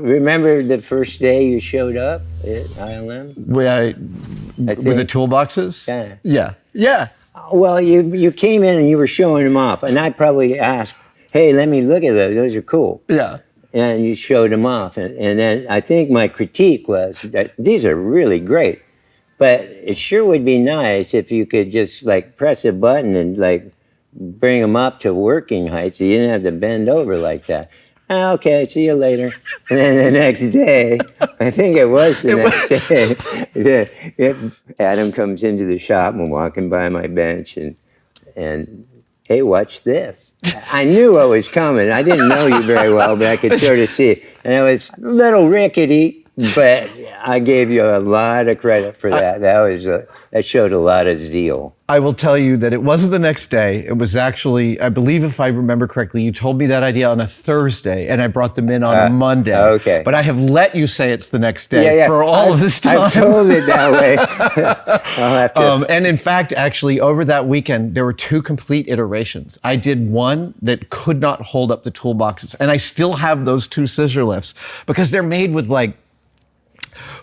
remember the first day you showed up at ILM? With the toolboxes? Yeah. Yeah. Yeah. Well, you came in and you were showing them off, and I probably asked, "Hey, let me look at those. Those are cool." Yeah. And you showed them off, and then I think my critique was that these are really great, but it sure would be nice if you could just like press a button and like bring them up to working height, so you didn't have to bend over like that. Okay, see you later. And then the next day, I think it was the next day, Adam comes into the shop and walking by my bench and hey, watch this. I knew what was coming. I didn't know you very well, but I could sort of see it. And it was a little rickety, but I gave you a lot of credit for that. That showed a lot of zeal. I will tell you that it wasn't the next day. It was actually, I believe if I remember correctly, you told me that idea on a Thursday and I brought them in on a Monday. Okay. But I have let you say it's the next day for all of this time. I've told it that way. I'll have to. And in fact, actually, over that weekend, there were 2 complete iterations. I did one that could not hold up the toolboxes. And I still have those 2 scissor lifts because they're made with like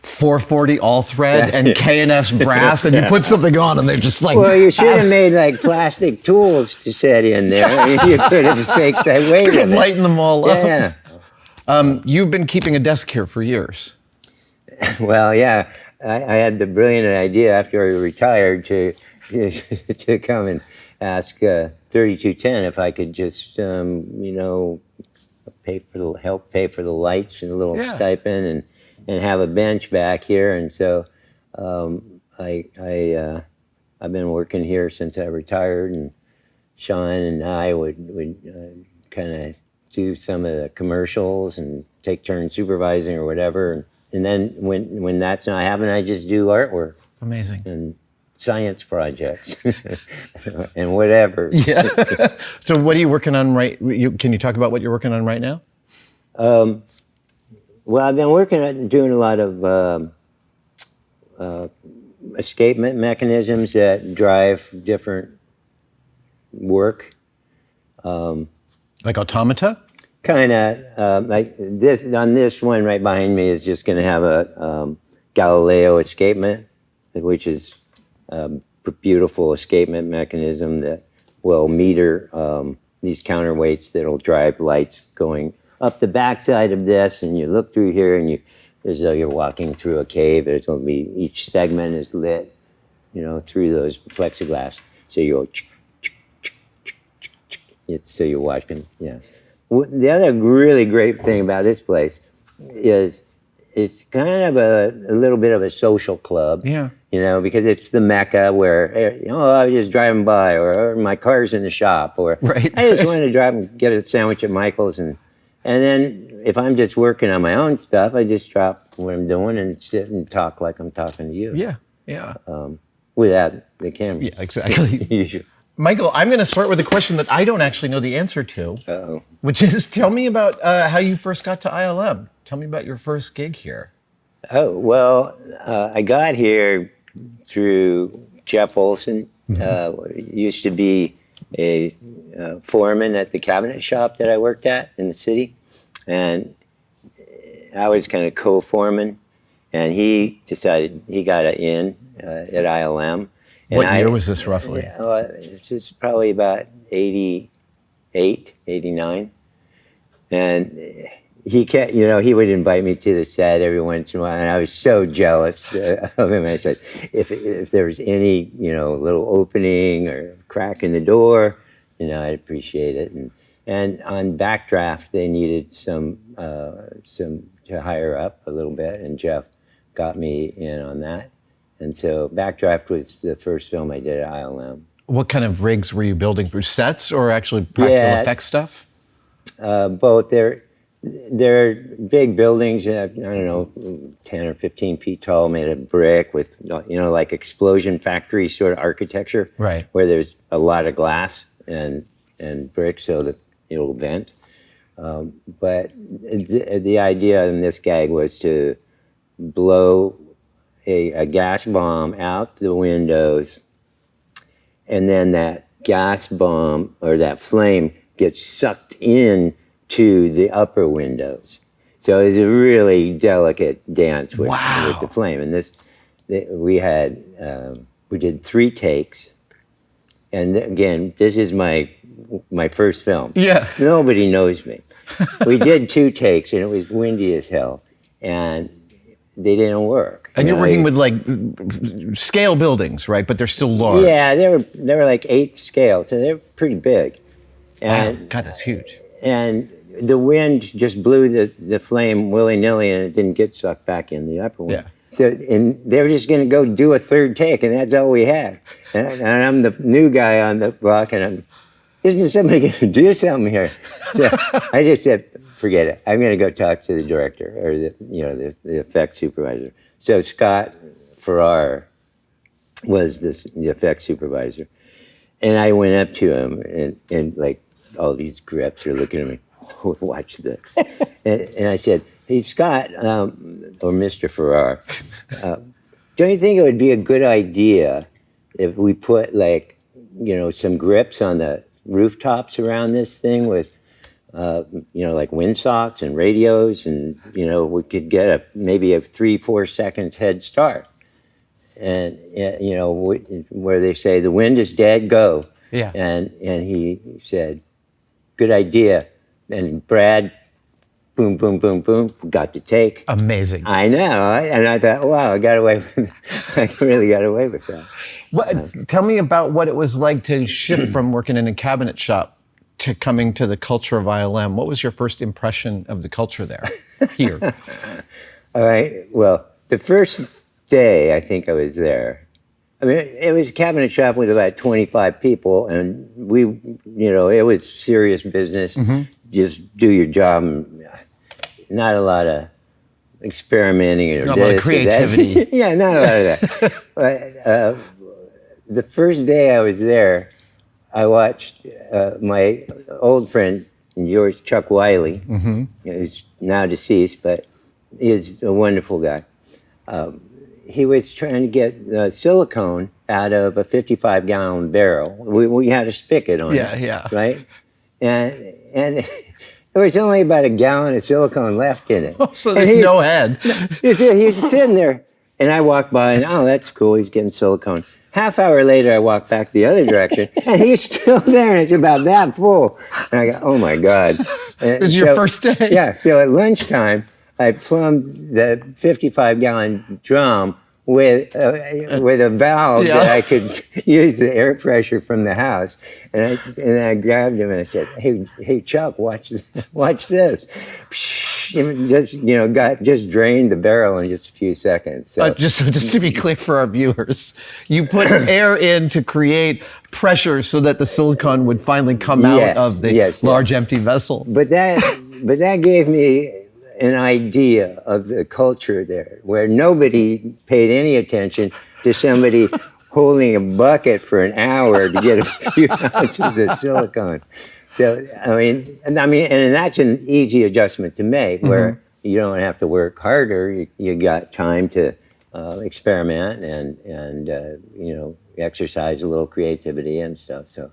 440 all thread and K&S brass, and you put something on and they're just like... Well, you should have made like plastic tools to set in there. You could have faked that weight. Could have lightened them all up. Yeah. You've been keeping a desk here for years. Well, yeah. I had the brilliant idea after I retired to come and ask 3210 if I could just, help pay for the lights and a little stipend and have a bench back here. And so I've been working here since I retired, and Sean and I would kind of do some of the commercials and take turns supervising or whatever. And then when that's not happening, I just do artwork. Amazing. And science projects and whatever. Yeah. So what are you working on can you talk about what you're working on right now? Well, I've been doing a lot of escapement mechanisms that drive different work. Like automata? Kind of like this. On this one right behind me is just going to have a Galileo escapement, which is a beautiful escapement mechanism that will meter these counterweights that'll drive lights going up the backside of this, and you look through here, and as though you're walking through a cave. There's going to be, each segment is lit, through those plexiglass. So you go, so you're watching. Yes. The other really great thing about this place is it's kind of a little bit of a social club. Yeah. Because it's the Mecca where, I was just driving by, or my car's in the shop, or right. I just wanted to drive and get a sandwich at Michael's. And then if I'm just working on my own stuff, I just drop what I'm doing and sit and talk like I'm talking to you. Yeah, yeah. Without the camera. Yeah, exactly. Michael, I'm going to start with a question that I don't actually know the answer to, which is, tell me about how you first got to ILM. Tell me about your first gig here. Oh, well, I got here through Jeff Olson. Used to be a foreman at the cabinet shop that I worked at in the city. And I was kind of co-foreman. And he decided he got an in at ILM. And what year was this roughly? This is probably about 88, 89. And he kept, he would invite me to the set every once in a while, and I was so jealous of him. I said, if there was any, little opening or crack in the door, I'd appreciate it. And on Backdraft, they needed some to hire up a little bit, and Jeff got me in on that. And so Backdraft was the first film I did at ILM. What kind of rigs were you building? For sets or actually practical effects stuff? Both. They're big buildings, I don't know, 10 or 15 feet tall, made of brick with, like explosion factory sort of architecture. Right. Where there's a lot of glass and brick so that it'll vent. But the idea in this gag was to blow a gas bomb out the windows, and then that gas bomb or that flame gets sucked in to the upper windows. So it was a really delicate dance with Wow. the flame. And we did 3 takes. And again, this is my first film. Yeah. Nobody knows me. We did 2 takes, and it was windy as hell, and they didn't work. And you're working with like scale buildings, right? But they're still large. Yeah, they were like 8 scale, so they're pretty big. And Wow. God, that's huge. and the wind just blew the flame willy-nilly, and it didn't get sucked back in the upper one. Yeah. So, and they were just going to go do a 3rd take, and that's all we had. And I'm the new guy on the block, and isn't somebody going to do something here? So I just said, forget it. I'm going to go talk to the director or the effects supervisor. So Scott Farrar was the effects supervisor, and I went up to him, and like all these grips are looking at me. Watch this, and I said, "Hey Scott, or Mr. Farrar, don't you think it would be a good idea if we put like some grips on the rooftops around this thing with like windsocks and radios, and we could get maybe a 3-4 seconds head start, and where they say the wind is dead, go." Yeah. And he said, "Good idea." And Brad, boom, boom, boom, boom, got the take. Amazing. I know, and I thought, wow, I got away with I really got away with that. Tell me about what it was like to shift from working in a cabinet shop to coming to the culture of ILM. What was your first impression of the culture there, here? All right, well, the first day I think I was there, I mean, it was a cabinet shop with about 25 people, and it was serious business. Mm-hmm. Just do your job. And not a lot of experimenting. Or not a lot of creativity. Yeah, not a lot of that. But the first day I was there, I watched my old friend and yours, Chuck Wiley, who's now deceased, but he's a wonderful guy. He was trying to get silicone out of a 55-gallon barrel. We had a spigot on it. Yeah. Right? And there was only about a gallon of silicone left in it. Oh, so there's no head. He's sitting there, and I walked by, and that's cool, he's getting silicone. Half hour later, I walked back the other direction, and he's still there, and it's about that full. And I go, oh my God. This is your first day? Yeah, so at lunchtime, I plumbed the 55-gallon drum with a valve that I could use the air pressure from the house, and I grabbed him and I said, "Hey Chuck, watch this!" Just drained the barrel in just a few seconds. So. Just to be clear for our viewers, you put air in to create pressure so that the silicone would finally come out of the large empty vessel. But that gave me an idea of the culture there, where nobody paid any attention to somebody holding a bucket for an hour to get a few ounces of silicone. So I mean, and that's an easy adjustment to make, where you don't have to work harder. You got time to experiment and exercise a little creativity and stuff. So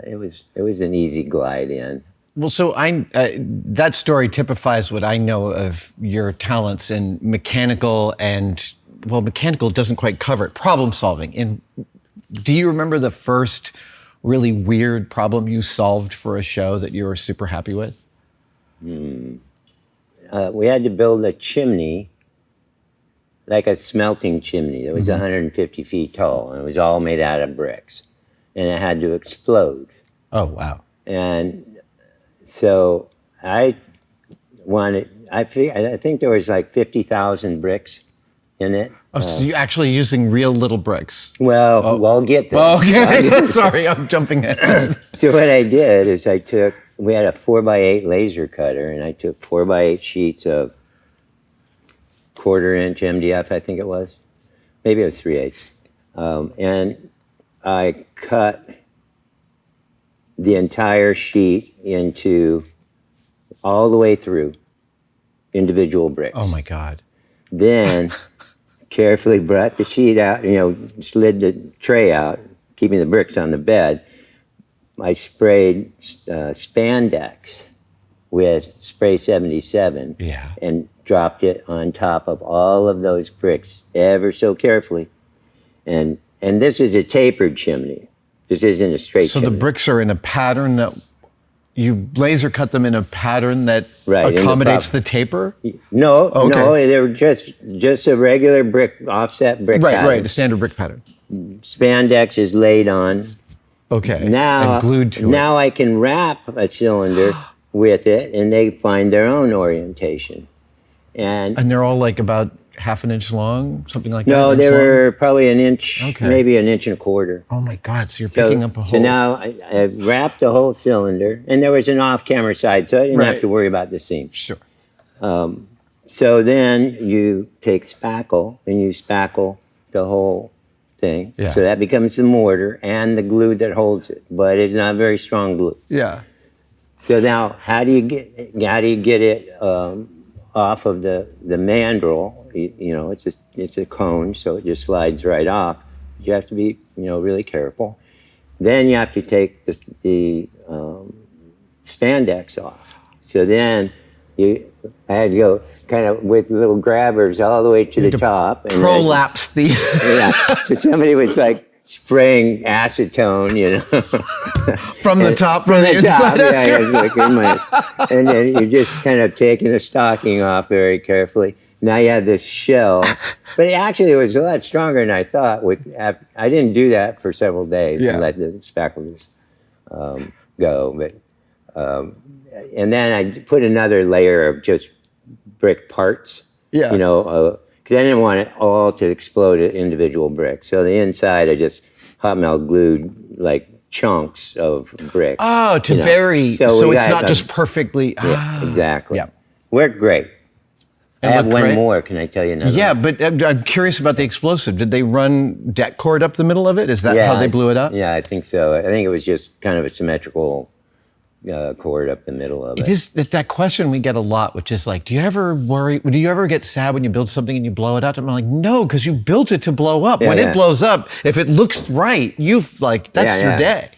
it was an easy glide in. Well, so that story typifies what I know of your talents in mechanical and, well, mechanical doesn't quite cover it, problem solving. Do you remember the first really weird problem you solved for a show that you were super happy with? We had to build a chimney, like a smelting chimney that was 150 feet tall, and it was all made out of bricks, and it had to explode. Oh, wow. And so I think there was like 50,000 bricks in it. Oh, so you're actually using real little bricks? Well, we'll get there. Oh, okay. Sorry, I'm jumping in. So what I did is we had a 4x8 laser cutter, and I took 4x8 sheets of 1/4-inch MDF, I think it was. Maybe it was 3/8. And I cut the entire sheet into all the way through individual bricks. Oh my God. Then carefully brought the sheet out, slid the tray out, keeping the bricks on the bed. I sprayed spandex with spray 77 Yeah. and dropped it on top of all of those bricks ever so carefully. And this is a tapered chimney. This isn't a straight So chimney. the bricks are in a pattern that you laser cut them in a pattern that Right, accommodates the taper? No, Okay. no, they were just a regular brick, offset brick Right, pattern. right, the standard brick pattern. Spandex is laid on. Okay. Now, and glued to it. now I can wrap a cylinder with it, and they find their own orientation. And And they're all like about half an inch long, something like that? no, inch they long? were probably an inch, Okay. maybe an inch and a quarter. Oh my God, so you're picking up a whole... So now I wrapped the whole cylinder, and there was an off-camera side, so I didn't have Right. to worry about the seam. Sure. So then you take spackle, and you spackle the whole thing. Yeah. So that becomes the mortar and the glue that holds it, but it's not very strong glue. Yeah. So now, how do you get it off of the mandrel? You know, it's a cone, so it just slides right off. You have to be really careful. Then you have to take the spandex off. So then I had to go kind of with little grabbers all the way to the top. And then- Prolapse the... yeah. So somebody was like spraying acetone, from the top, from the inside. top. Yeah, it's like in my, and then you're just kind of taking the stocking off very carefully. Now you have this shell, but it was a lot stronger than I thought. I didn't do that for several days Yeah. and let the spackles go, but and then I put another layer of just brick parts. Yeah. Because I didn't want it all to explode at individual bricks. So the inside I just hot melt glued like chunks of brick. Oh, to vary, So so we it's got not just perfectly... Yeah, exactly. Yeah. Worked great. I It have looked one great. more. Can I tell you another? Yeah, but I'm curious about the explosive. Did they run deck cord up the middle of it? Is that how they blew it up? Yeah, I think so. I think it was just kind of a symmetrical cord up the middle of it. It is that question we get a lot, which is like, do you ever get sad when you build something and you blow it up? I'm like, no, because you built it to blow up. When Yeah. it blows up, if it looks right, that's your day.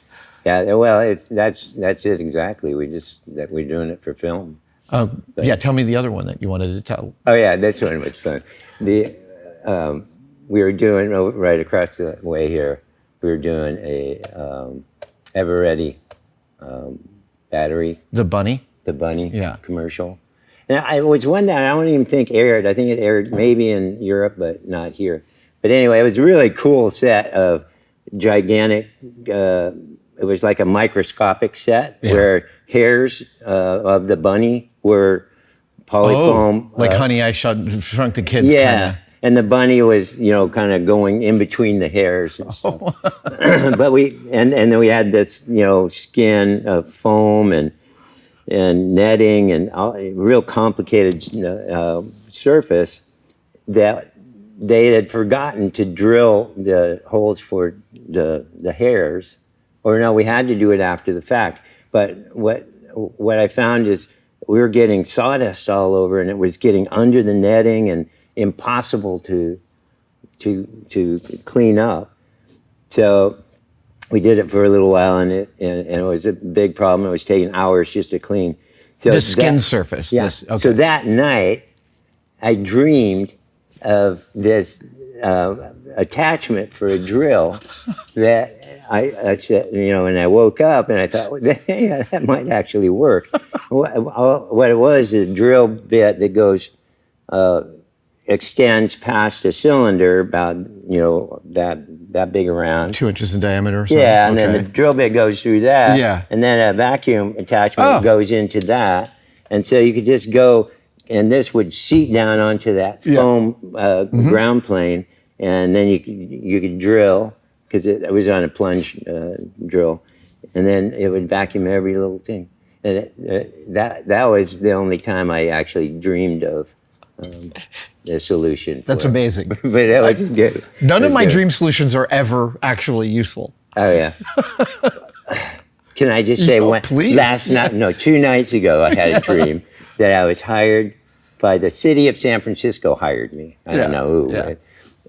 Yeah, well, that's it exactly. We're doing it for film. Yeah, tell me the other one that you wanted to tell. Oh yeah, this one was fun. We were doing right across the way here. We were doing a Ever Ready battery. The bunny? The bunny Yeah. commercial. And it was one that I don't even think aired. I think it aired maybe in Europe, but not here. But anyway, it was a really cool set of gigantic. It was like a microscopic set where hairs of the bunny were polyfoam. Like Honey, I Shrunk the Kids. Yeah. Kinda. And the bunny was, kind of going in between the hairs and stuff. But then we had this, skin of foam and netting and real complicated surface that they had forgotten to drill the holes for the hairs. Or no, we had to do it after the fact. But what I found is we were getting sawdust all over, and it was getting under the netting and impossible to clean up. So we did it for a little while, and it was a big problem. It was taking hours just to clean. So The skin surface. Yeah. Okay. So that night, I dreamed of this attachment for a drill that I said, and I woke up and I thought, well, yeah, that might actually work. What it was is a drill bit that goes, extends past the cylinder about, that big around. 2 inches in diameter or something? Yeah, and then the drill bit goes through that. Yeah. And then a vacuum attachment goes into that. And so you could just go, and this would seat down onto that foam ground plane, and then you could drill, because it was on a plunge drill, and then it would vacuum every little thing. And that was the only time I actually dreamed of the solution. That's amazing. But that was good. None of my good. dream solutions are ever actually useful. Oh yeah. Can I just say please. Last night, no, 2 nights ago, I had a dream that I was hired by the city of San Francisco. Hired me. I don't know who. Yeah. Right?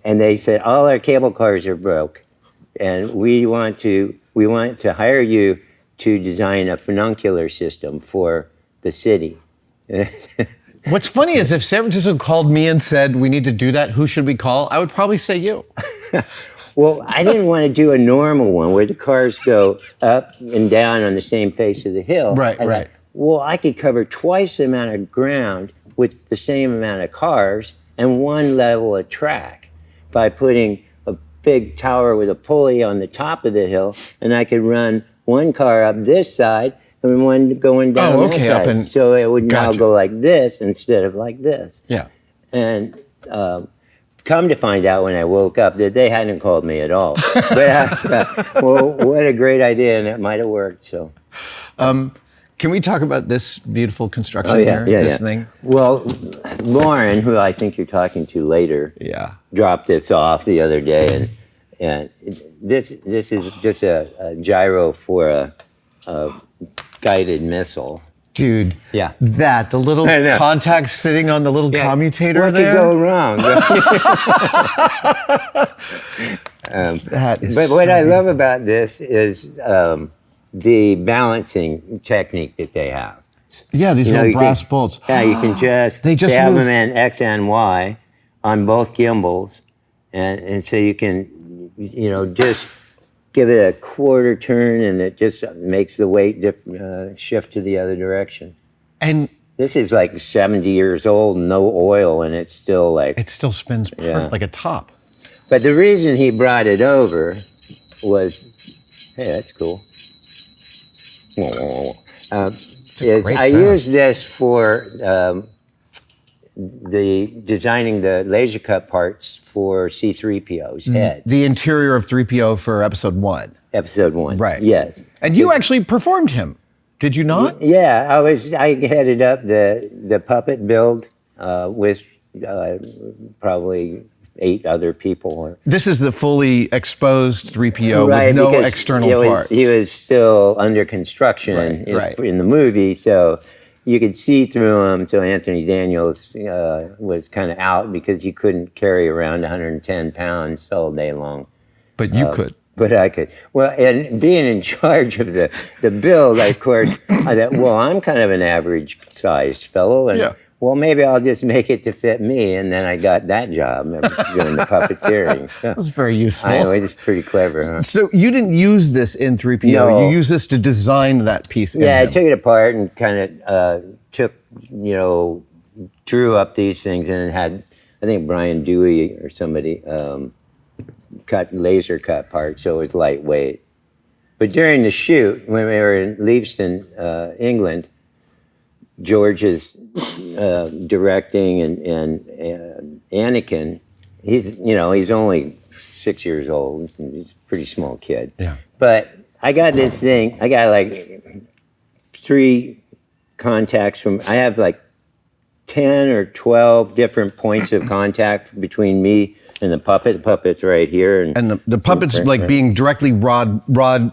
And they said all our cable cars are broke, and we want to hire you to design a funicular system for the city. What's funny is if San Francisco called me and said, we need to do that, who should we call? I would probably say you. Well, I didn't want to do a normal one where the cars go up and down on the same face of the hill. Right, I right. thought, well, I could cover twice the amount of ground with the same amount of cars and one level of track by putting a big tower with a pulley on the top of the hill, and I could run one car up this side and one going down that side. Up and, so it would now gotcha. go like this instead of like this. Yeah. And come to find out when I woke up that they hadn't called me at all. But well, what a great idea, and it might have worked. So, can we talk about this beautiful construction here? This thing? Well, Lauren, who I think you're talking to later, dropped this off the other day, and this is just a gyro for a guided missile. Dude, Yeah. the little contacts sitting on the little commutator what there. could go wrong? That is But what so I love about this is the balancing technique that they have. Yeah, these You know, little you brass can- bolts. Yeah, you can They just have move- them in X and Y on both gimbals, and so you can, just give it a quarter turn, and it just makes the weight shift to the other direction. And This is like 70 years old, no oil, and it's still like. it still spins like a top. But the reason he brought it over was, hey, that's cool. Is great I sound. use this for designing the laser cut parts for C-3PO's head. The interior of 3PO for episode 1. Episode 1. Right. Yes. And you actually performed him, did you not? Yeah, I headed up the puppet build with probably 8 other people. This is the fully exposed 3PO Right, with no because external parts. He was still under construction in the movie, so you could see through him. So Anthony Daniels was kind of out because he couldn't carry around 110 pounds all day long. But you could. But I could. Well, and being in charge of the build, of course, I thought, well, I'm kind of an average-sized fellow, and well, maybe I'll just make it to fit me. And then I got that job doing the puppeteering. That was very useful. I know, it's pretty clever, huh? So you didn't use this in 3PO. No. You used this to design that piece. Yeah, I in him. took it apart and kind of drew up these things, and it had, I think Brian Dewey or somebody laser cut parts, so it was lightweight. But during the shoot, when we were in Leavesden, England, George is directing, and Anakin, he's only 6 years old. He's a pretty small kid. Yeah. But I got this thing. I got like 3 contacts I have like 10 or 12 different points of contact between me and the puppet. The puppet's right here. And the puppet's like being directly rod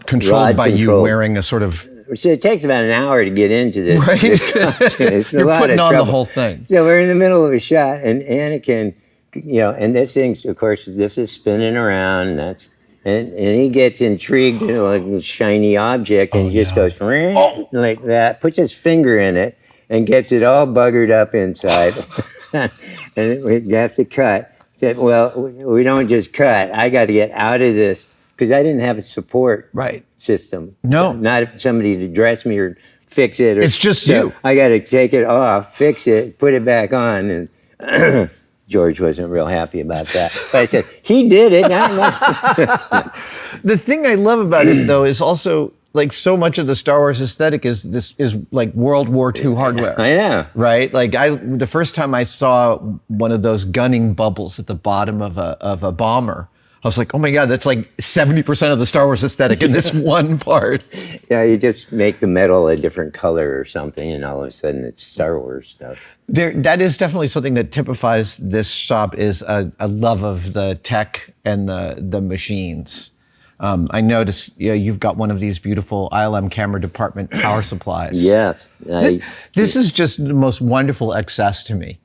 controlled by you wearing a sort of. So it takes about an hour to get into this. Right. This costume. It's You're a lot putting of on trouble. the whole thing. So we're in the middle of a shot, and Anakin, and this thing's, of course, this is spinning around, and he gets intrigued, like a shiny object, and he just goes like that, puts his finger in it, and gets it all buggered up inside. And we have to cut. Said, well, we don't just cut. I got to get out of this, because I didn't have a support system. No. Not somebody to dress me or fix it. It's just you. I got to take it off, fix it, put it back on. And George wasn't real happy about that. But I said, he did it. The thing I love about it, though, is also like so much of the Star Wars aesthetic is like World War II hardware. I know. Right? Like the first time I saw one of those gunning bubbles at the bottom of a bomber, I was like, oh my God, that's like 70% of the Star Wars aesthetic in this one part. Yeah, you just make the metal a different color or something, and all of a sudden it's Star Wars stuff. That is definitely something that typifies this shop, is a love of the tech and the machines. I noticed you've got one of these beautiful ILM camera department power supplies. Yes. This is just the most wonderful excess to me.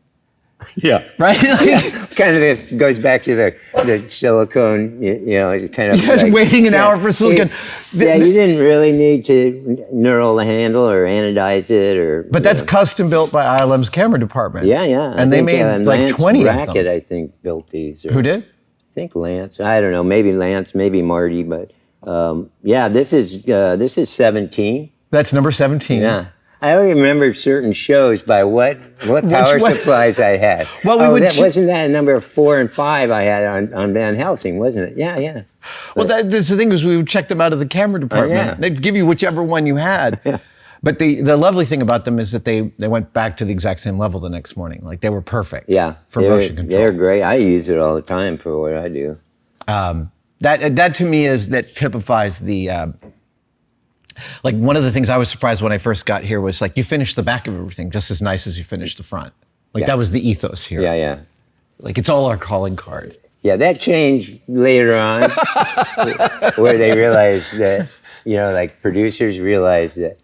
Yeah. right? Like, Kind of this goes back to the silicone, kind of you guys like, waiting an hour for silicon. You didn't really need to knurl the handle or anodize it or. But that's custom built by ILM's camera department. Yeah, yeah. And they made like Lance 20 Brackett, of them. I think, built these. Who did? I think Lance. I don't know. Maybe Lance. Maybe Marty. But yeah, this is 17. That's number 17. Yeah. I only remember certain shows by what power one? supplies I had. Well, we would wasn't that number 4 and 5 I had on Van Helsing, wasn't it? Yeah, yeah. Well, that's the thing is we would check them out of the camera department. yeah. They'd give you whichever one you had. Yeah. But the lovely thing about them is that they went back to the exact same level the next morning. Like they were perfect. Yeah. For motion control. They're great. I use it all the time for what I do. That to me typifies the. Like one of the things I was surprised when I first got here was like you finished the back of everything just as nice as you finished the front. Like that was the ethos here. Yeah, yeah. Like it's all our calling card. Yeah, that changed later on, where they realized that, like producers realized that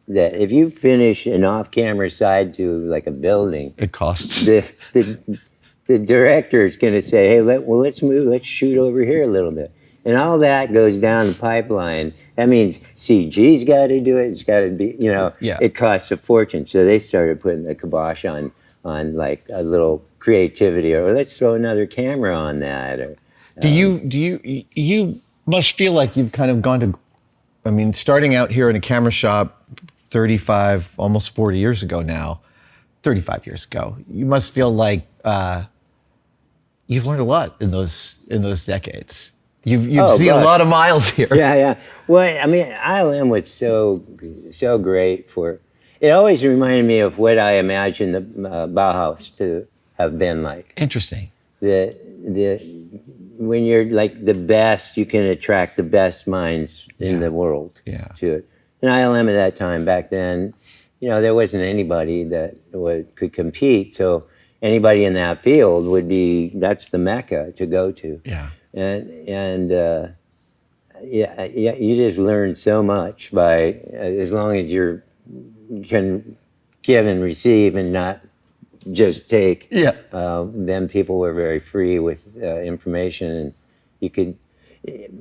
if you finish an off-camera side to like a building, It costs. the director is going to say, hey, let's move, let's shoot over here a little bit. And all that goes down the pipeline. That means CG's got to do it. It's got to be, it costs a fortune. So they started putting the kibosh on like a little creativity, or let's throw another camera on that. Or, you must feel like you've kind of gone to, I mean, starting out here in a camera shop 35, almost 40 years ago now, 35 years ago, you must feel like you've learned a lot in those decades. You've seen a lot of miles here. Yeah, yeah. Well, I mean, ILM was so great for. It always reminded me of what I imagined the Bauhaus to have been like. Interesting. When you're like the best, you can attract the best minds in the world to it. And ILM at that time, back then, there wasn't anybody that could compete. So anybody in that field that's the mecca to go to. Yeah. And you just learn so much by as long as you can give and receive and not just take. Yeah. Then people were very free with information, and you could.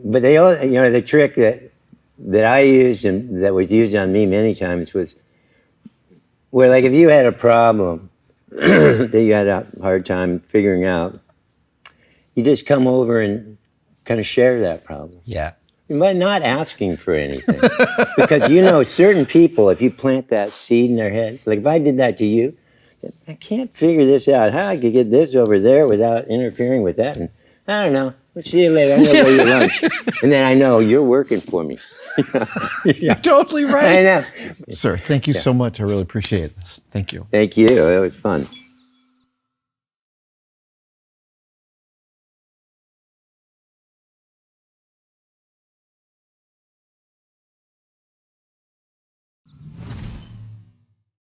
But they all, the trick that I used and that was used on me many times was where, like, if you had a problem that you had a hard time figuring out, you just come over and kind of share that problem. Yeah. But not asking for anything. Because certain people, if you plant that seed in their head, like if I did that to you, I can't figure this out. How I could get this over there without interfering with that. And I don't know. We'll see you later. I'm going to go eat lunch. And then I know you're working for me. You're totally right. I know. Sir, thank you so much. I really appreciate this. Thank you. Thank you. It was fun.